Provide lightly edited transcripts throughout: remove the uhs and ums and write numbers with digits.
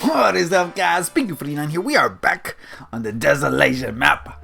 What is up, guys? Beancrew49 here. We are back on the Desolation map.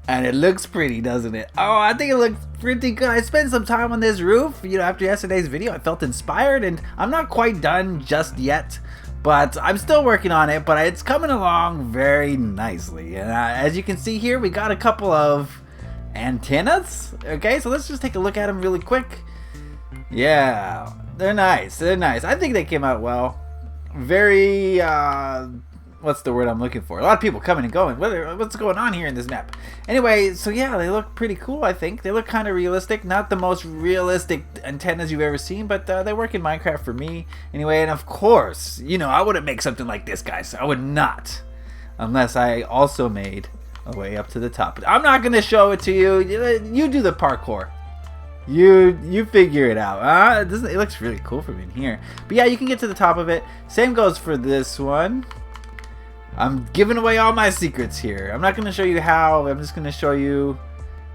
And it looks pretty, doesn't it? Oh, I think it looks pretty good. I spent some time on this roof. You know, after yesterday's video, I felt inspired. And I'm not quite done just yet. But I'm still working on it. But it's coming along very nicely. And as you can see here, we got a couple of antennas. Okay, so let's just take a look at them really quick. Yeah, they're nice. They're nice. I think they came out well. Very, what's the word I'm looking for? A lot of people coming and going. What's going on here in this map? Anyway, so yeah, they look pretty cool, I think. They look kind of realistic. Not the most realistic antennas you've ever seen, but they work in Minecraft for me. Anyway, and of course, you know, I wouldn't make something like this, guys. I would not. Unless I also made a way up to the top. But I'm not going to show it to you. You do the parkour. You figure it out. It looks really cool from in here. But yeah, you can get to the top of it. Same goes for this one. I'm giving away all my secrets here. I'm not going to show you how. I'm just going to show you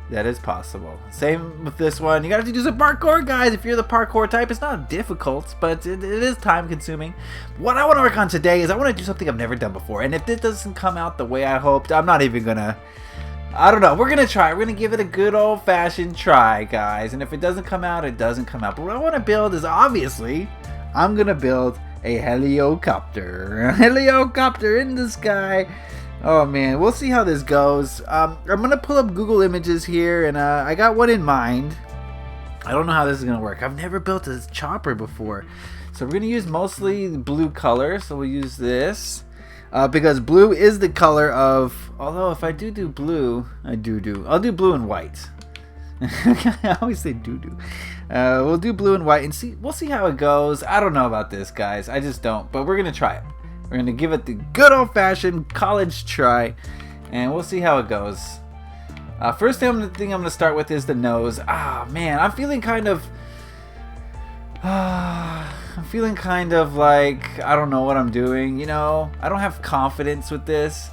that it's possible. Same with this one. You got to do some parkour, guys. If you're the parkour type, it's not difficult, but it is time consuming. What I want to work on today is I want to do something I've never done before. And if this doesn't come out the way I hoped, I'm not even going to... I don't know. We're going to try. We're going to give it a good old-fashioned try, guys. And if it doesn't come out, it doesn't come out. But what I want to build is, obviously, I'm going to build a helicopter. A helicopter in the sky. Oh, man. We'll see how this goes. I'm going to pull up Google Images here, and I got one in mind. I don't know how this is going to work. I've never built a chopper before. So we're going to use mostly blue color. So we'll use this. Because blue is the color of, although if I do blue, I'll do blue and white. I always say do. We'll do blue and white and we'll see how it goes. I don't know about this, guys. I just don't, but we're going to try it. We're going to give it the good old-fashioned college try, and we'll see how it goes. First thing I'm going to start with is the nose. Man, I'm feeling kind of... I'm feeling kind of like I don't know what I'm doing, you know. I don't have confidence with this,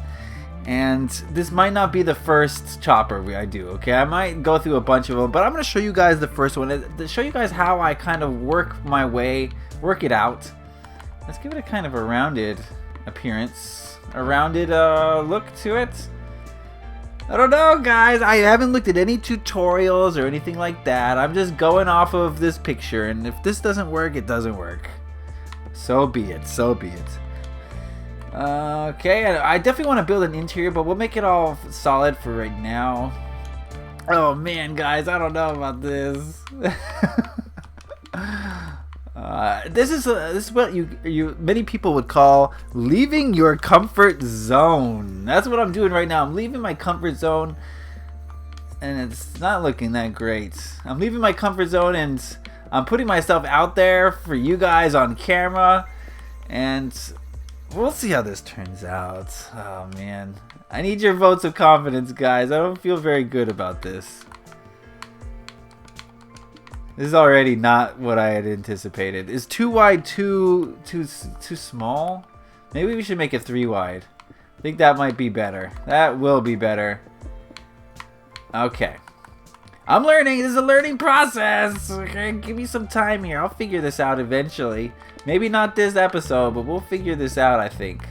and this might not be the first chopper I do. Okay, I might go through a bunch of them, but I'm going to show you guys the first one to show you guys how I kind of work it out. Let's give it a kind of a rounded appearance, a rounded look to it. I don't know, guys. I haven't looked at any tutorials or anything like that. I'm just going off of this picture, and if this doesn't work, it doesn't work. So be it. So be it. Okay, I definitely want to build an interior, but we'll make it all solid for right now. Oh man, guys, I don't know about this. This is what many people would call leaving your comfort zone. That's what I'm doing right now. I'm leaving my comfort zone, and it's not looking that great. I'm leaving my comfort zone, and I'm putting myself out there for you guys on camera, and we'll see how this turns out. Oh man, I need your votes of confidence, guys. I don't feel very good about this. This is already not what I had anticipated. Is 2 wide too small? Maybe we should make it 3 wide. I think that might be better. That will be better. Okay. I'm learning. This is a learning process. Okay, give me some time here. I'll figure this out eventually. Maybe not this episode, but we'll figure this out, I think.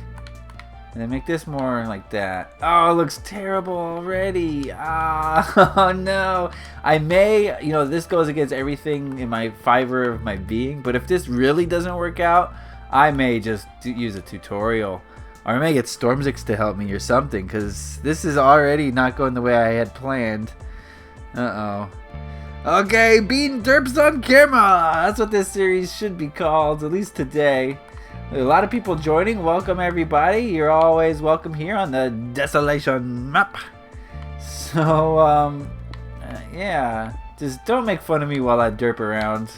And then make this more like that. Oh, it looks terrible already. Oh no. I may, you know, this goes against everything in my fiber of my being. But if this really doesn't work out, I may just use a tutorial. Or I may get Stormzix to help me or something. Because this is already not going the way I had planned. Uh-oh. Okay, being derps on camera. That's what this series should be called. At least today. A lot of people joining. Welcome everybody. You're always welcome here on the Desolation map. So yeah, just don't make fun of me while I derp around,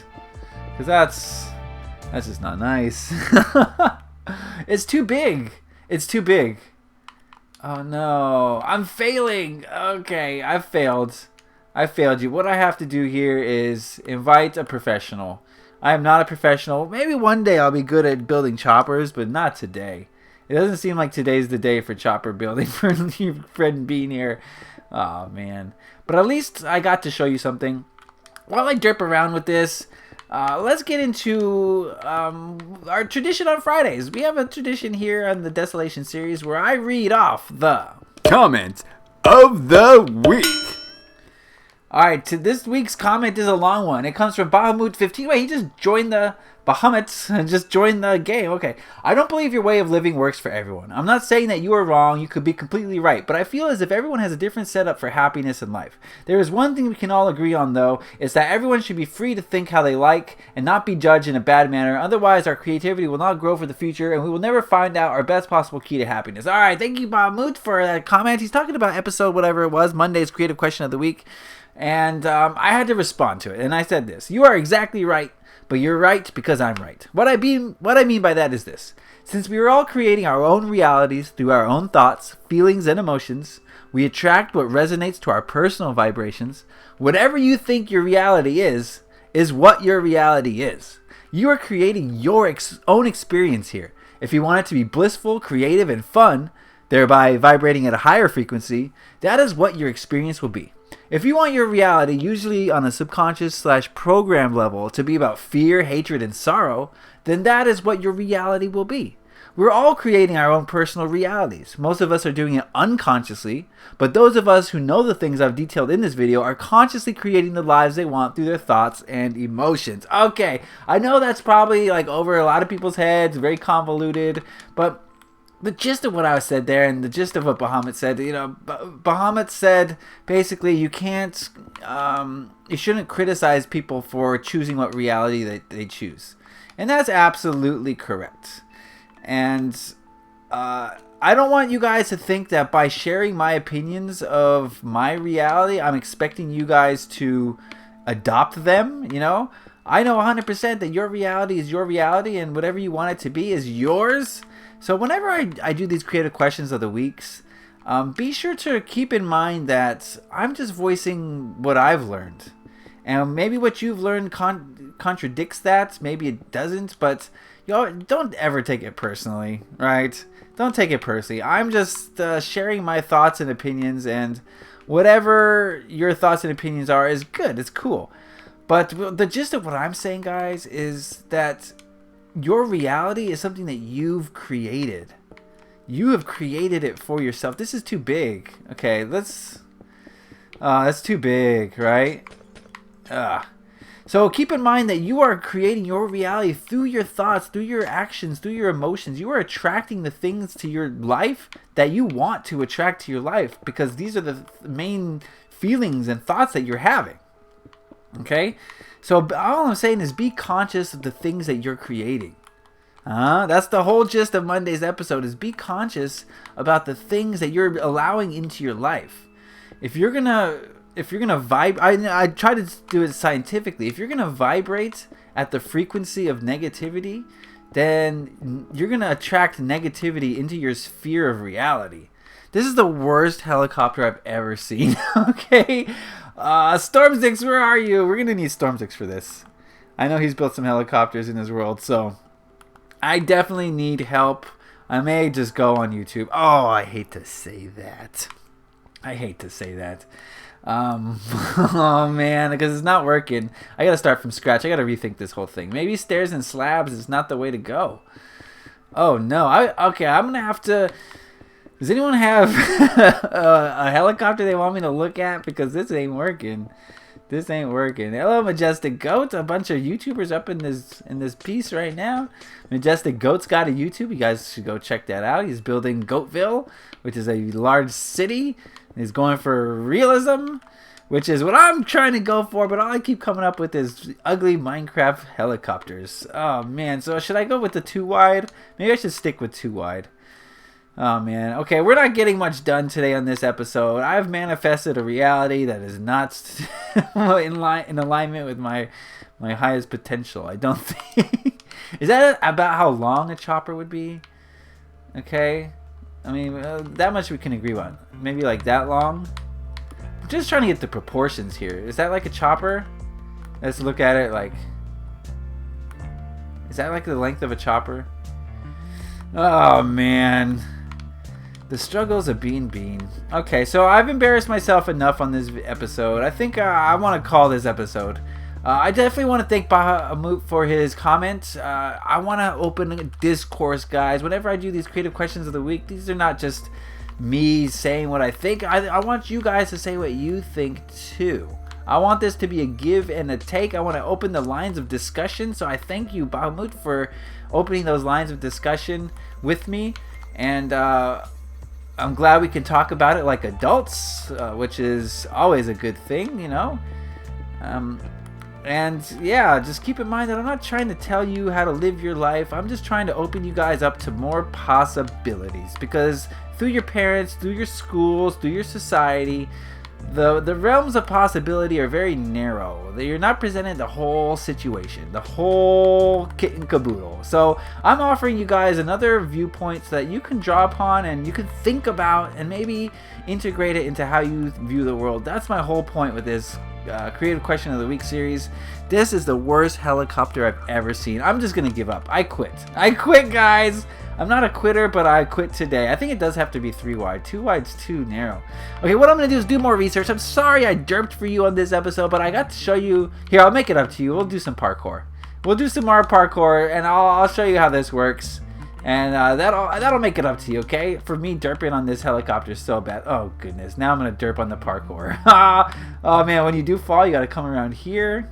because that's just not nice. It's too big. It's too big. Oh no, I'm failing. Okay, I've failed. I failed you. What I have to do here is invite a professional. I am not a professional. Maybe one day I'll be good at building choppers, but not today. It doesn't seem like today's the day for chopper building for your friend Bean here. Oh, man. But at least I got to show you something. While I derp around with this, let's get into our tradition on Fridays. We have a tradition here on the Desolation series where I read off the comment of the week. Alright, this week's comment is a long one. It comes from Bahamut15. Wait, he just joined the Bahamut and just joined the game. Okay. I don't believe your way of living works for everyone. I'm not saying that you are wrong. You could be completely right. But I feel as if everyone has a different setup for happiness in life. There is one thing we can all agree on, though. Is that everyone should be free to think how they like and not be judged in a bad manner. Otherwise, our creativity will not grow for the future and we will never find out our best possible key to happiness. Alright, thank you, Bahamut, for that comment. He's talking about episode whatever it was, Monday's creative question of the week. And I had to respond to it. And I said this. You are exactly right, but you're right because I'm right. What I mean by that is this. Since we are all creating our own realities through our own thoughts, feelings, and emotions, we attract what resonates to our personal vibrations. Whatever you think your reality is what your reality is. You are creating your own experience here. If you want it to be blissful, creative, and fun, thereby vibrating at a higher frequency, that is what your experience will be. If you want your reality, usually on a subconscious/program level, to be about fear, hatred, and sorrow, then that is what your reality will be. We're all creating our own personal realities. Most of us are doing it unconsciously, but those of us who know the things I've detailed in this video are consciously creating the lives they want through their thoughts and emotions. Okay, I know that's probably like over a lot of people's heads, very convoluted, but the gist of what I said there and the gist of what Bahamut said, Bahamut said basically you can't, you shouldn't criticize people for choosing what reality they choose. And that's absolutely correct. And I don't want you guys to think that by sharing my opinions of my reality, I'm expecting you guys to adopt them, I know 100% that your reality is your reality and whatever you want it to be is yours. So whenever I do these creative questions of the weeks, be sure to keep in mind that I'm just voicing what I've learned. And maybe what you've learned contradicts that. Maybe it doesn't. But don't ever take it personally, right? Don't take it personally. I'm just sharing my thoughts and opinions. And whatever your thoughts and opinions are is good. It's cool. But the gist of what I'm saying, guys, is that your reality is something that you've created. You have created it for yourself. This is too big. Okay, that's too big, right? So keep in mind that you are creating your reality through your thoughts, through your actions, through your emotions. You are attracting the things to your life that you want to attract to your life because these are the main feelings and thoughts that you're having. Okay? So all I'm saying is be conscious of the things that you're creating. That's the whole gist of Monday's episode is be conscious about the things that you're allowing into your life. If you're gonna vibrate, I try to do it scientifically. If you're gonna vibrate at the frequency of negativity, then you're gonna attract negativity into your sphere of reality. This is the worst helicopter I've ever seen. Okay. Storm6, where are you? We're gonna need Storm6 for this. I know he's built some helicopters in his world, so I definitely need help. I may just go on YouTube. Oh, I hate to say that. Oh man, because it's not working. I gotta start from scratch. I gotta rethink this whole thing. Maybe stairs and slabs is not the way to go. Oh no. I'm gonna have to. Does anyone have a helicopter they want me to look at? Because this ain't working. Hello, Majestic Goat. A bunch of YouTubers up in this piece right now. Majestic Goat's got a YouTube. You guys should go check that out. He's building Goatville, which is a large city. He's going for realism, which is what I'm trying to go for. But all I keep coming up with is ugly Minecraft helicopters. Oh, man. So should I go with the 2 wide? Maybe I should stick with 2 wide. Oh man, okay, we're not getting much done today on this episode. I've manifested a reality that is not in alignment with my highest potential. I don't think. Is that about how long a chopper would be? Okay, I mean that much we can agree on. Maybe like that long. I'm just trying to get the proportions here. Is that like a chopper? Let's look at it like. Is that like the length of a chopper? Oh man. The struggles of being. Okay, so I've embarrassed myself enough on this episode. I think I want to call this episode I definitely want to thank Bahamut for his comment. I want to open a discourse, guys. Whenever I do these creative questions of the week, these are not just me saying what I think. I want you guys to say what you think too. I want this to be a give and a take. I want to open the lines of discussion. So I thank you, Bahamut, for opening those lines of discussion with me. And I'm glad we can talk about it like adults, which is always a good thing, you know. And yeah, just keep in mind that I'm not trying to tell you how to live your life. I'm just trying to open you guys up to more possibilities, because through your parents, through your schools, through your society, the realms of possibility are very narrow. You're not presented the whole situation, the whole kit and caboodle. So I'm offering you guys another viewpoint so that you can draw upon and you can think about and maybe integrate it into how you view the world. That's my whole point with this Creative Question of the Week series. This is the worst helicopter I've ever seen. I'm just gonna give up. I quit, guys. I'm not a quitter, but I quit today. I think it does have to be 3 wide. 2 wide's too narrow. Okay, what I'm gonna do is do more research. I'm sorry I derped for you on this episode, but I got to show you. Here, I'll make it up to you. We'll do some parkour. We'll do some more parkour, and I'll show you how this works. And that'll make it up to you, okay? For me, derping on this helicopter is so bad. Oh, goodness. Now I'm going to derp on the parkour. Oh, man. When you do fall, you got to come around here.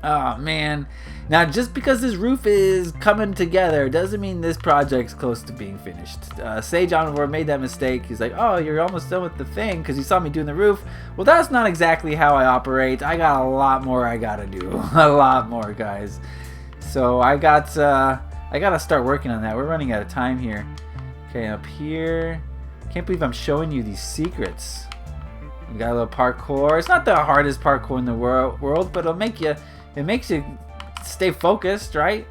Oh, man. Now, just because this roof is coming together doesn't mean this project's close to being finished. Sage Omnivore made that mistake. He's like, oh, you're almost done with the thing because he saw me doing the roof. Well, that's not exactly how I operate. I got a lot more I got to do. A lot more, guys. So I gotta start working on that. We're running out of time here. Okay, up here. Can't believe I'm showing you these secrets. We got a little parkour. It's not the hardest parkour in the world, but it makes you stay focused, right?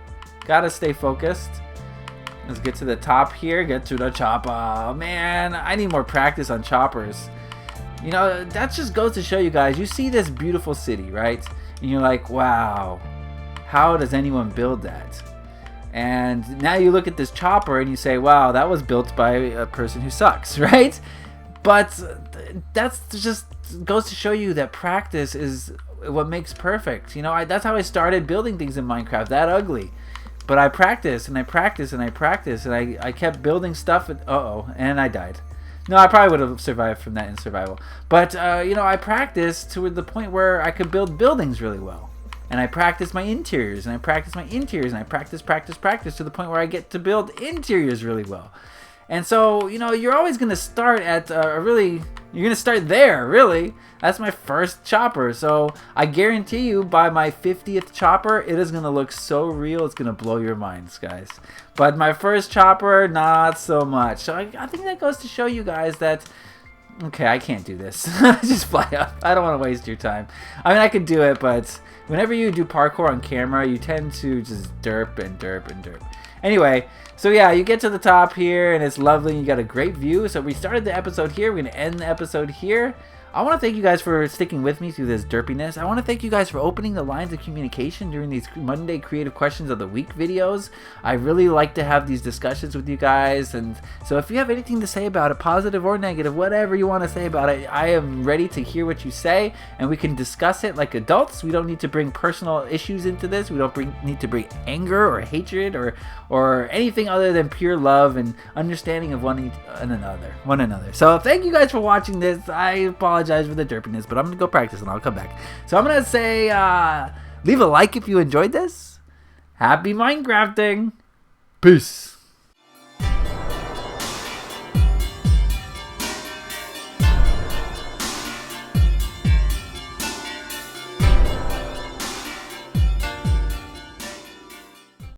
Gotta stay focused. Let's get to the top here. Get to the choppa. Oh, man, I need more practice on choppers. You know, that just goes to show you guys. You see this beautiful city, right? And you're like, wow, how does anyone build that? And now you look at this chopper and you say, wow, that was built by a person who sucks, right? But that's just goes to show you that practice is what makes perfect. You know, that's how I started building things in Minecraft, that ugly. But I practiced and I practiced and I practiced and I kept building stuff. And I died. No, I probably would have survived from that in survival. But, you know, I practiced to the point where I could build buildings really well. And I practice my interiors, and I practice my interiors, and I practice to the point where I get to build interiors really well. And so, you know, you're always going to start at you're going to start there, really. That's my first chopper. So I guarantee you by my 50th chopper, it is going to look so real, it's going to blow your minds, guys. But my first chopper, not so much. So I think that goes to show you guys that, okay, I can't do this. Just fly up. I don't want to waste your time. I mean, I could do it, but whenever you do parkour on camera, you tend to just derp and derp and derp. Anyway, so yeah, you get to the top here, and it's lovely. And you got a great view. So we started the episode here. We're going to end the episode here. I want to thank you guys for sticking with me through this derpiness. I want to thank you guys for opening the lines of communication during these Monday Creative Questions of the Week videos. I really like to have these discussions with you guys, and so if you have anything to say about it, positive or negative, whatever you want to say about it, I am ready to hear what you say, and we can discuss it like adults. We don't need to bring personal issues into this. We don't need to bring anger or hatred or anything other than pure love and understanding of one another. So thank you guys for watching this. I apologize for the derpiness, but I'm gonna go practice and I'll come back. So I'm gonna say leave a like if you enjoyed this. Happy Minecrafting. Peace.